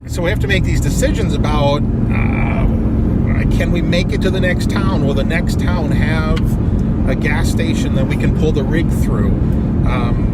So we have to make these decisions about can we make it to the next town? Will the next town have a gas station that we can pull the rig through?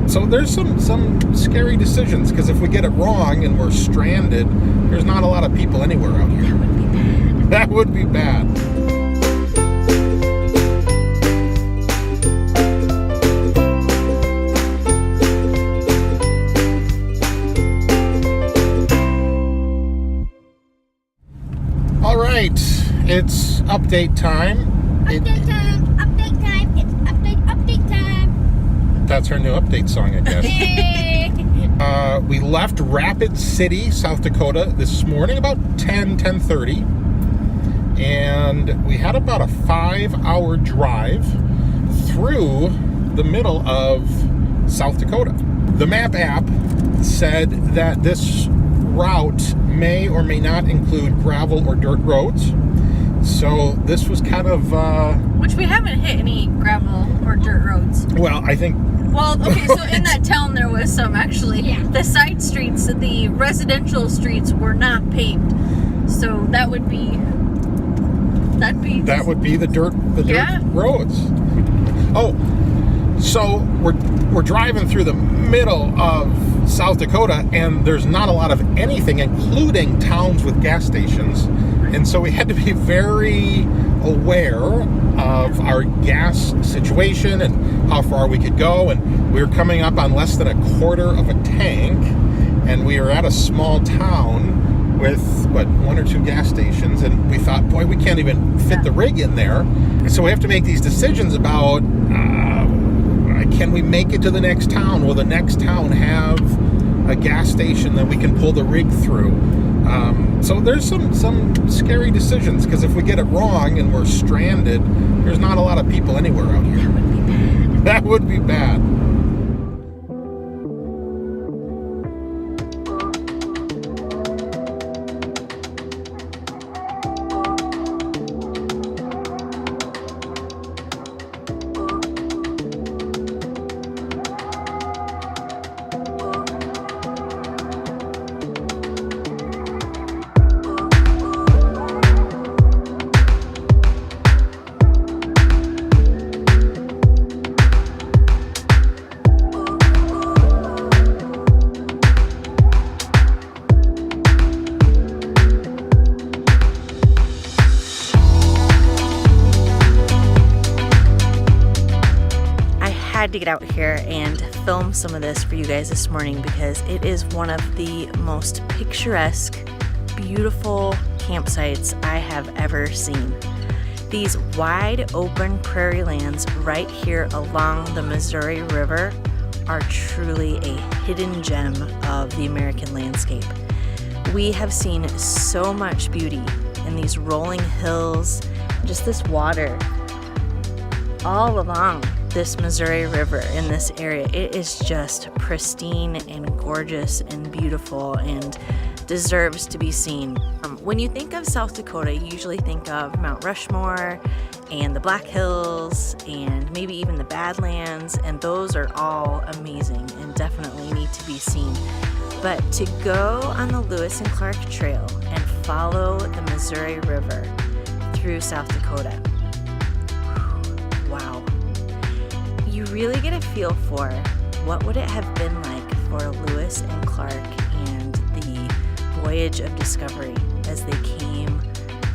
So there's some scary decisions, because if we get it wrong and we're stranded, there's not a lot of people anywhere out here. That would be bad. All right, it's update time. Update time, it's update time. That's her new update song, I guess. We left Rapid City, South Dakota this morning about 10:30. And we had about a 5-hour drive through the middle of South Dakota. The map app said that this route may or may not include gravel or dirt roads. So this was kind of... Which we haven't hit any gravel or dirt roads. Well, I think... Well, okay, so in that town there was some, actually. Yeah. The side streets, the residential streets were not paved. So that would be... That would be the dirt roads. Oh, so we're driving through the middle of South Dakota, and there's not a lot of anything, including towns with gas stations. And so we had to be very aware of our gas situation and how far we could go. And we were coming up on less than a quarter of a tank, and we were at a small town with, one or two gas stations, and we thought, boy, we can't even fit the rig in there. And so we have to make these decisions about, can we make it to the next town? Will the next town have a gas station that we can pull the rig through? So there's some scary decisions, because if we get it wrong and we're stranded, there's not a lot of people anywhere out here. That would be bad. To get out here and film some of this for you guys this morning, because it is one of the most picturesque, beautiful campsites I have ever seen. These wide open prairie lands right here along the Missouri River are truly a hidden gem of the American landscape. We have seen so much beauty in these rolling hills, just this water all along this Missouri River in this area. It is just pristine and gorgeous and beautiful and deserves to be seen. When you think of South Dakota, you usually think of Mount Rushmore and the Black Hills and maybe even the Badlands, and those are all amazing and definitely need to be seen. But to go on the Lewis and Clark Trail and follow the Missouri River through South Dakota, wow. You really get a feel for what would it have been like for Lewis and Clark and the voyage of discovery as they came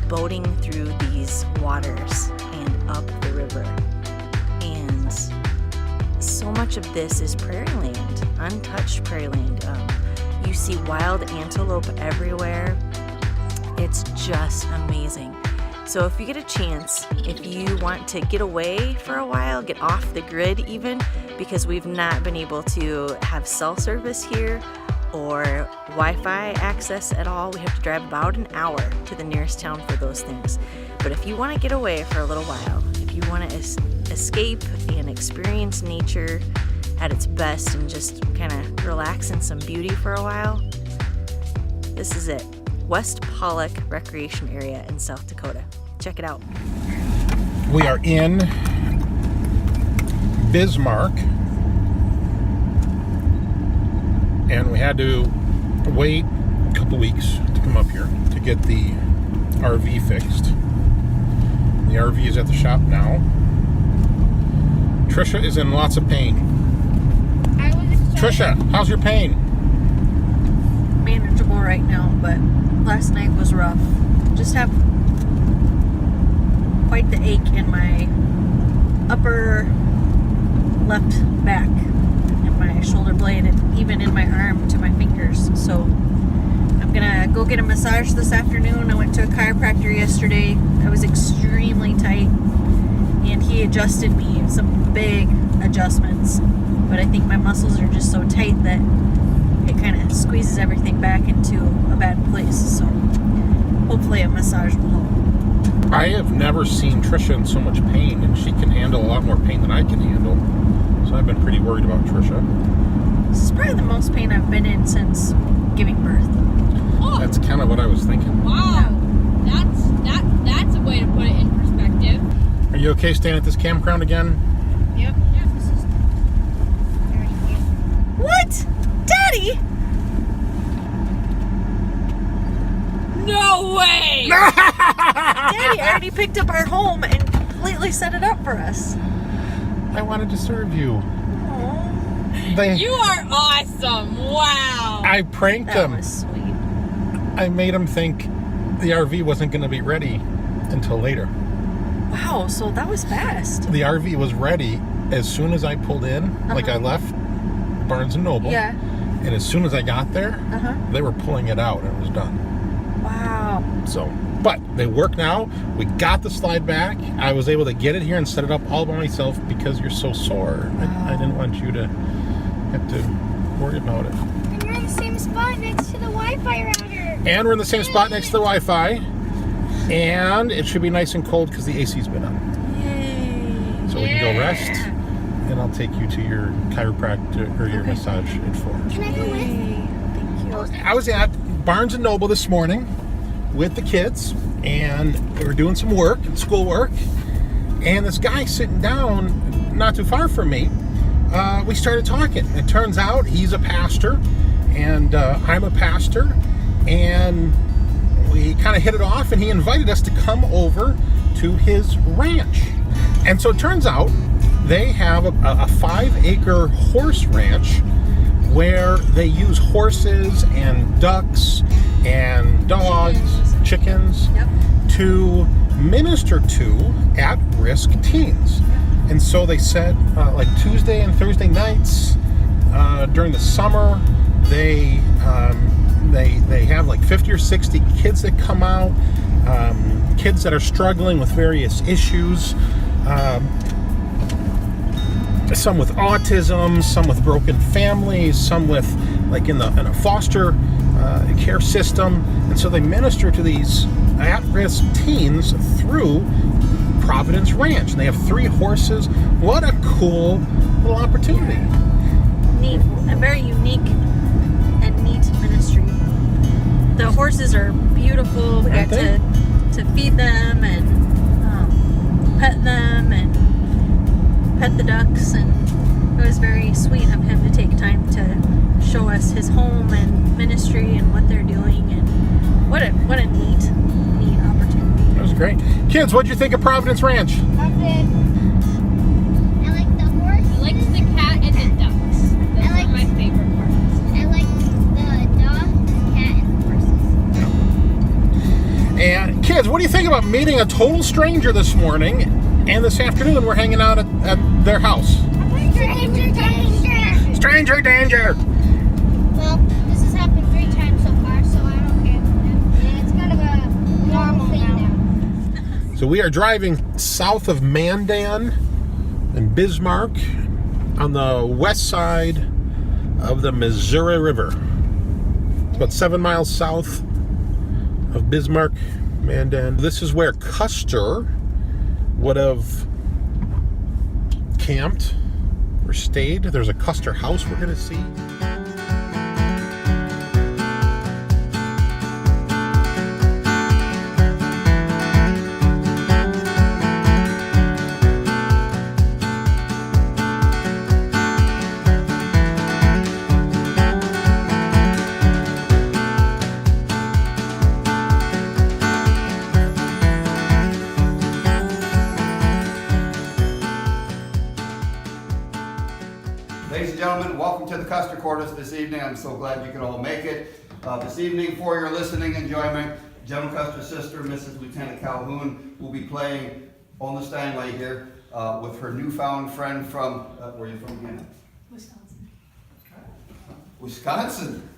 boating through these waters and up the river. And so much of this is prairie land, untouched prairie land. You see wild antelope everywhere. It's just amazing. So if you get a chance, if you want to get away for a while, get off the grid even, because we've not been able to have cell service here or Wi-Fi access at all. We have to drive about an hour to the nearest town for those things. But if you want to get away for a little while, if you want to escape and experience nature at its best and just kind of relax in some beauty for a while, this is it. West Pollock Recreation Area in South Dakota. Check it out. We are in Bismarck, and we had to wait a couple weeks to come up here to get the RV fixed. The RV is at the shop now. Trisha is in lots of pain. Trisha, how's your pain? Manageable right now, but last night was rough. Just have quite the ache in my upper left back and my shoulder blade, and even in my arm to my fingers. So I'm gonna go get a massage this afternoon. I went to a chiropractor yesterday. I was extremely tight, and he adjusted me, some big adjustments, but I think my muscles are just so tight that it kind of squeezes everything back into a bad place. So hopefully a massage will help. I have never seen Trisha in so much pain, and she can handle a lot more pain than I can handle. So I've been pretty worried about Trisha. This is probably the most pain I've been in since giving birth. Oh, That's kind of what I was thinking. wow. That's a way to put it in perspective. Are you okay staying at this campground again? Yep. What? Daddy? No way! Daddy already picked up our home and completely set it up for us. I wanted to serve you. Aww. You are awesome. Wow. I pranked That him. was sweet. I made him think the RV wasn't going to be ready until later. Wow, so that was fast. The RV was ready as soon as I pulled in. Like I left Barnes & Noble. Yeah. And as soon as I got there, Uh-huh. they were pulling it out and it was done. Wow. So, but they work now. We got the slide back. I was able to get it here and set it up all by myself because you're so sore. I didn't want you to have to worry about it. And we're in the same spot next to the Wi-Fi router. And we're in the same spot next to the Wi-Fi. And it should be nice and cold because the AC's been on. Yay. So we can go rest. And I'll take you to your chiropractor or your massage at 4. Can I go with? Yay. Thank you. I was at Barnes & Noble this morning with the kids, and we were doing some work, school work, and this guy sitting down not too far from me, we started talking. It turns out he's a pastor, and I'm a pastor, and we kind of hit it off, and he invited us to come over to his ranch. And so it turns out they have a 5-acre horse ranch where they use horses and ducks and dogs, chickens, to minister to at-risk teens. And so they said like Tuesday and Thursday nights during the summer, they have like 50 or 60 kids that come out, kids that are struggling with various issues, some with autism, some with broken families, some with like in a foster care system. And so they minister to these at-risk teens through Providence Ranch. And they have 3 horses. What a cool little opportunity. Neat. A very unique and neat ministry. The horses are beautiful. We got to feed them and pet them and pet the ducks, and it was very sweet of him to take time to show us his home and ministry and what they're doing, and what a neat opportunity. That was great. Kids, what'd you think of Providence Ranch? Loved it. I like the horse. I liked the cat and the ducks. Those I like- are my favorite parts. I like the dog, cat, and horses. And kids, what do you think about meeting a total stranger this morning, and this afternoon we're hanging out at their house? Stranger danger. Stranger danger! Well, this has happened 3 times so far, so I don't care. Yeah, it's kind of a normal thing now. So we are driving south of Mandan and Bismarck on the west side of the Missouri River. It's about 7 miles south of Bismarck, Mandan. This is where Custer would have camped or stayed. There's a Custer house we're going to see. Custer Quarters this evening. I'm so glad you could all make it. This evening, for your listening enjoyment, General Custer's sister, Mrs. Lieutenant Calhoun, will be playing on the Stanley here with her newfound friend from, where are you from again? Wisconsin. Wisconsin?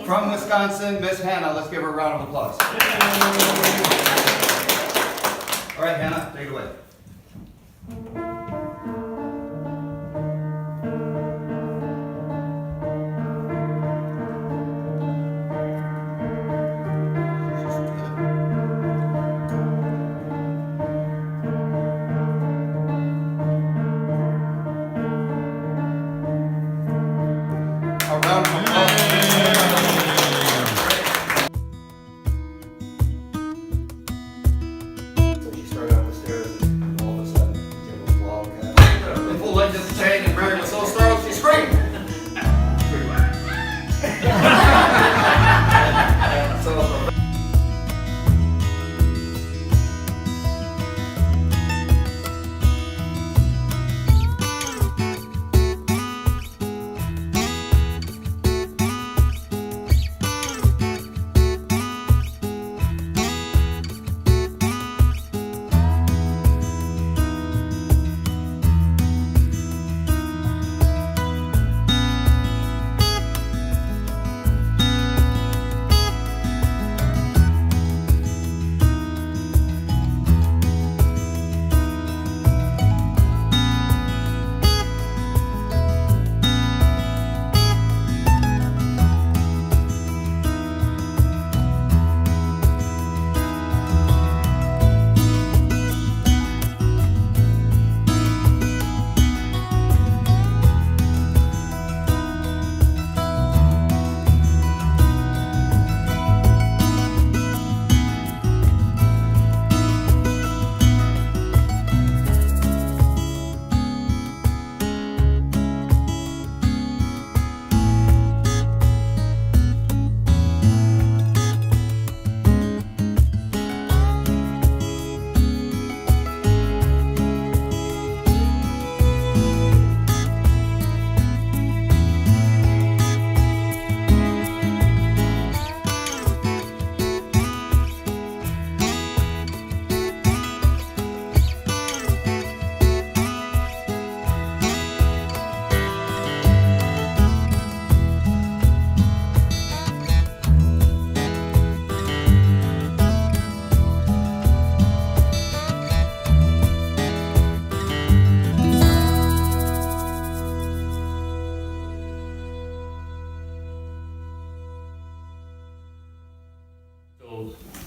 From Wisconsin, Miss Hannah. Let's give her a round of applause. All right, Hannah, take it away.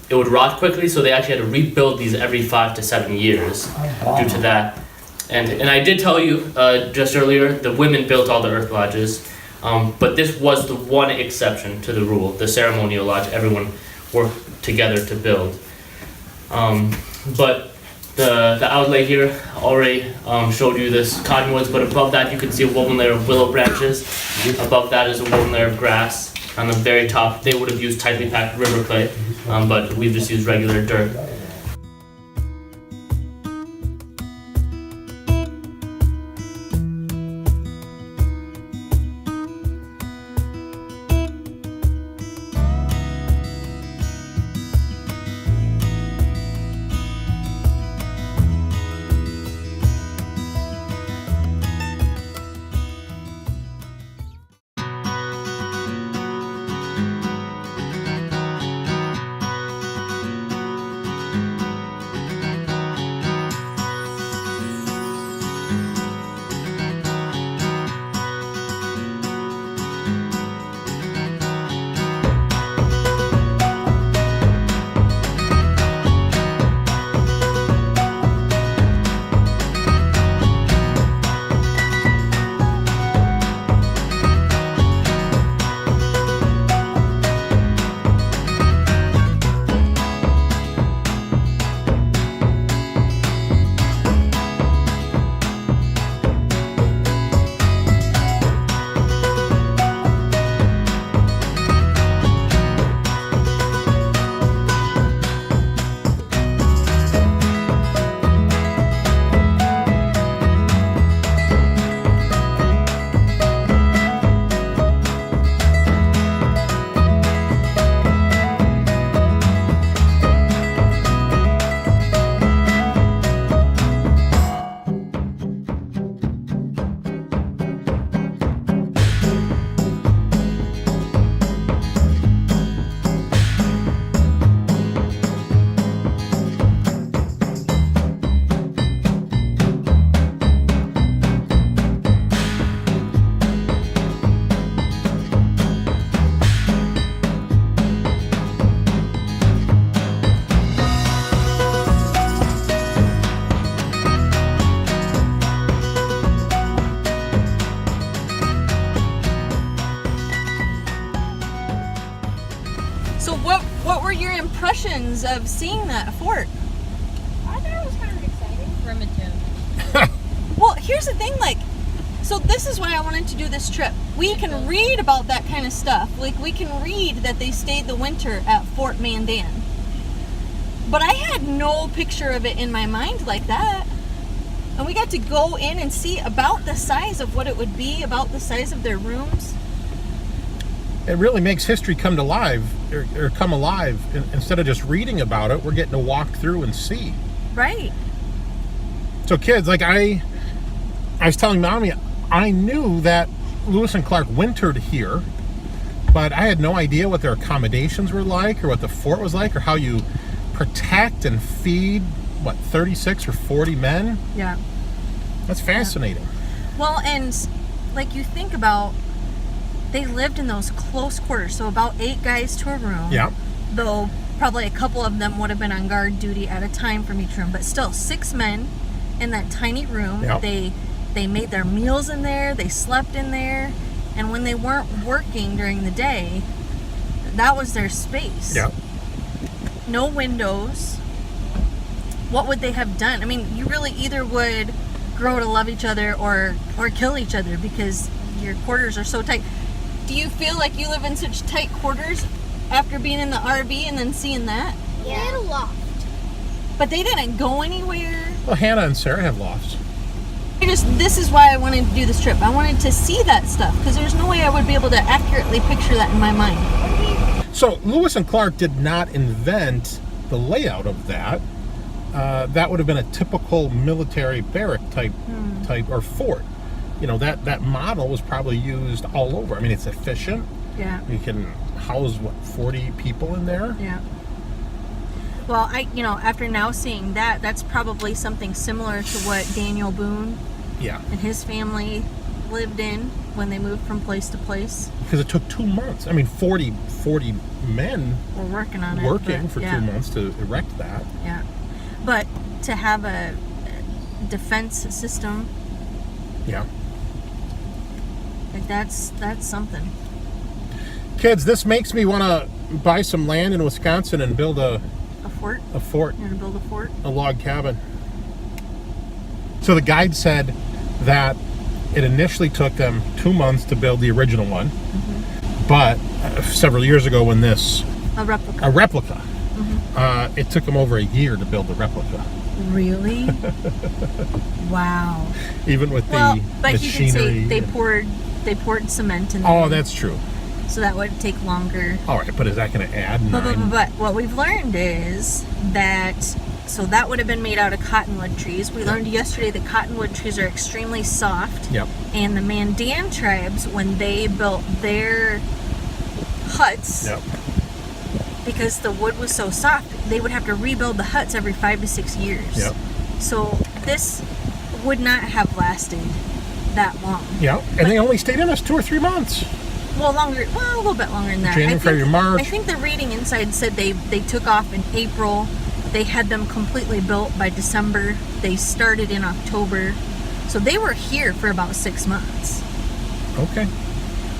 It would rot quickly, so they actually had to rebuild these every 5 to 7 years due to that. And I did tell you just earlier, the women built all the earth lodges, but this was the one exception to the rule, the ceremonial lodge everyone worked together to build. But the outlay here already showed you this cottonwoods, but above that you can see a woven layer of willow branches. Above that is a woven layer of grass. On the very top, they would have used tightly packed river clay, but we've just used regular dirt. So what were your impressions of seeing that fort? I thought it was kind of exciting. Primitive. Well, here's the thing, like, so this is why I wanted to do this trip. We can read about that kind of stuff. Like, we can read that they stayed the winter at Fort Mandan. But I had no picture of it in my mind like that. And we got to go in and see about the size of what it would be, about the size of their rooms. It really makes history come to life, or come alive. Instead of just reading about it, we're getting to walk through and see. Right. So kids, like I was telling Mommy, I knew that Lewis and Clark wintered here, but I had no idea what their accommodations were like, or what the fort was like, or how you protect and feed, 36 or 40 men? Yeah. That's fascinating. Well, and like you think about, they lived in those close quarters, so about 8 guys to a room. Yeah. Though probably a couple of them would have been on guard duty at a time from each room, but still 6 men in that tiny room. Yep. They made their meals in there, they slept in there, and when they weren't working during the day, that was their space. Yeah. No windows. What would they have done? I mean, you really either would grow to love each other or kill each other because your quarters are so tight. Do you feel like you live in such tight quarters after being in the RV and then seeing that? Yeah. They had a loft. But they didn't go anywhere. Well, Hannah and Sarah have lofts. This is why I wanted to do this trip. I wanted to see that stuff because there's no way I would be able to accurately picture that in my mind. So Lewis and Clark did not invent the layout of that. That would have been a typical military barrack type or fort. You know, that model was probably used all over. I mean, it's efficient. Yeah. You can house 40 people in there. Yeah. Well, after now seeing that, that's probably something similar to what Daniel Boone Yeah. and his family lived in when they moved from place to place. Because it took 2 months. I mean, 40 men We're working on it. working but, for yeah. 2 months to erect that. Yeah. But to have a defense system, Yeah. like that's something. Kids, this makes me want to buy some land in Wisconsin and build a Fort? fort, You're gonna build a fort? a log cabin. So the guide said that it initially took them 2 months to build the original one, but several years ago when this A replica. a replica, it took them over a year to build the replica, Really? Wow. even with Well, the but he did machinery. say they poured cement in there. Oh, that's true. So that would take longer. All right, but is that going to add 9? But what we've learned is that, so that would have been made out of cottonwood trees. We learned yesterday that cottonwood trees are extremely soft. Yep. And the Mandan tribes, when they built their huts, Yep. because the wood was so soft, they would have to rebuild the huts every 5 to 6 years. Yep. So this would not have lasted that long. Yep. And they only stayed in us 2 or 3 months. Well, longer. Well, a little bit longer than that. January, February, March. I think the reading inside said they took off in April. They had them completely built by December. They started in October. So they were here for about 6 months. Okay.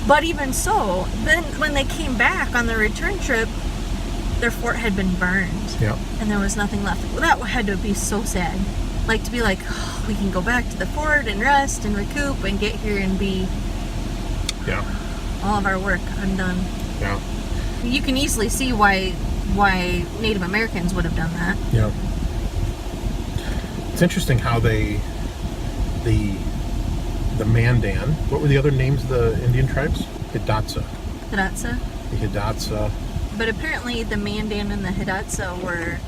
But even so, then when they came back on the return trip, their fort had been burned. Yep. And there was nothing left. Well, that had to be so sad. Like to be like, oh, we can go back to the fort and rest and recoup and get here and be Yeah. all of our work undone. Yeah. You can easily see why Native Americans would have done that. Yeah. It's interesting how the Mandan, what were the other names of the Indian tribes? Hidatsa. Hidatsa. The Hidatsa. But apparently the Mandan and the Hidatsa were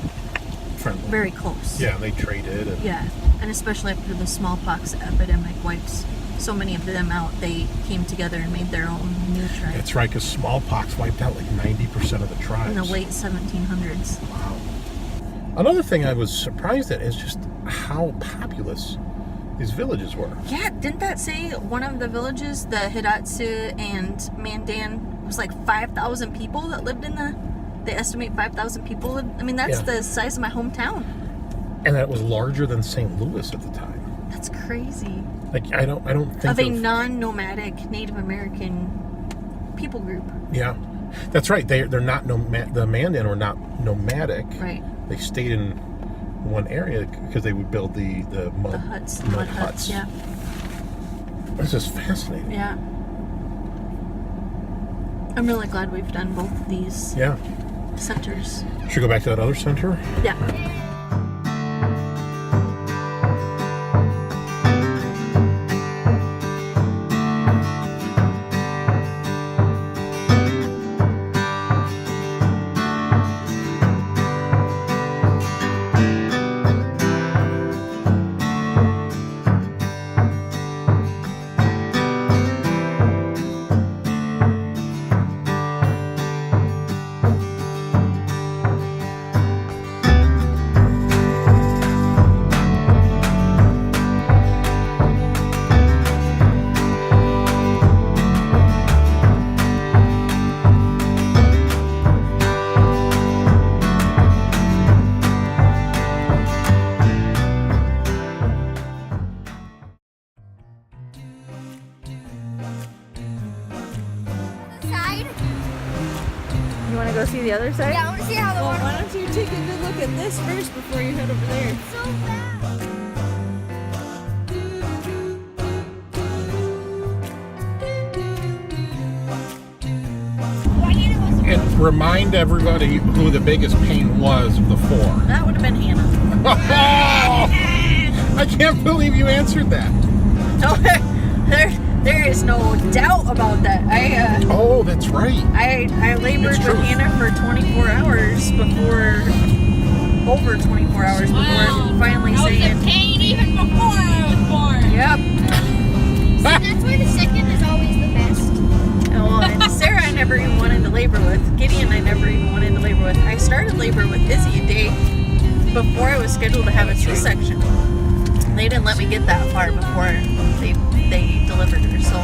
Friendly. very close. Yeah, they traded. And, Yeah. And especially after the smallpox epidemic wiped so many of them out, they came together and made their own new tribe That's right, because smallpox wiped out like 90% of the tribes. in the late 1700s. Wow. Another thing I was surprised at is just how populous these villages were. Yeah, didn't that say one of the villages, the Hidatsa and Mandan, was like 5,000 people that lived in they estimate 5,000 people. I mean, that's Yeah. the size of my hometown. And that was larger than St. Louis at the time. That's crazy. Like, I don't think Of a non-nomadic Native American people group. Yeah. That's right. They're not the Mandan were not nomadic. Right. They stayed in one area because they would build the mud huts. Yeah. This is fascinating. Yeah. I'm really glad we've done both of these Yeah. centers. Should we go back to that other center? Yeah. Side? You want to go see the other side? Yeah, I want to see how the water. Why don't you take a good look at this first before you head over there? It's so bad. And remind everybody who the biggest pain was of the four. That would have been Hannah. I can't believe you answered that. No, there is no doubt about that. Oh, that's right. I labored It's with true. Hannah for 24 hours before, over 24 hours before finally saying, pain even before I was born. yep. That's why the second is always the best. Well, and Sarah I never even wanted to labor with. Gideon I never even wanted to labor with. I started labor with Izzy a day before I was scheduled to have a C-section. They didn't let me get that far before they delivered her, so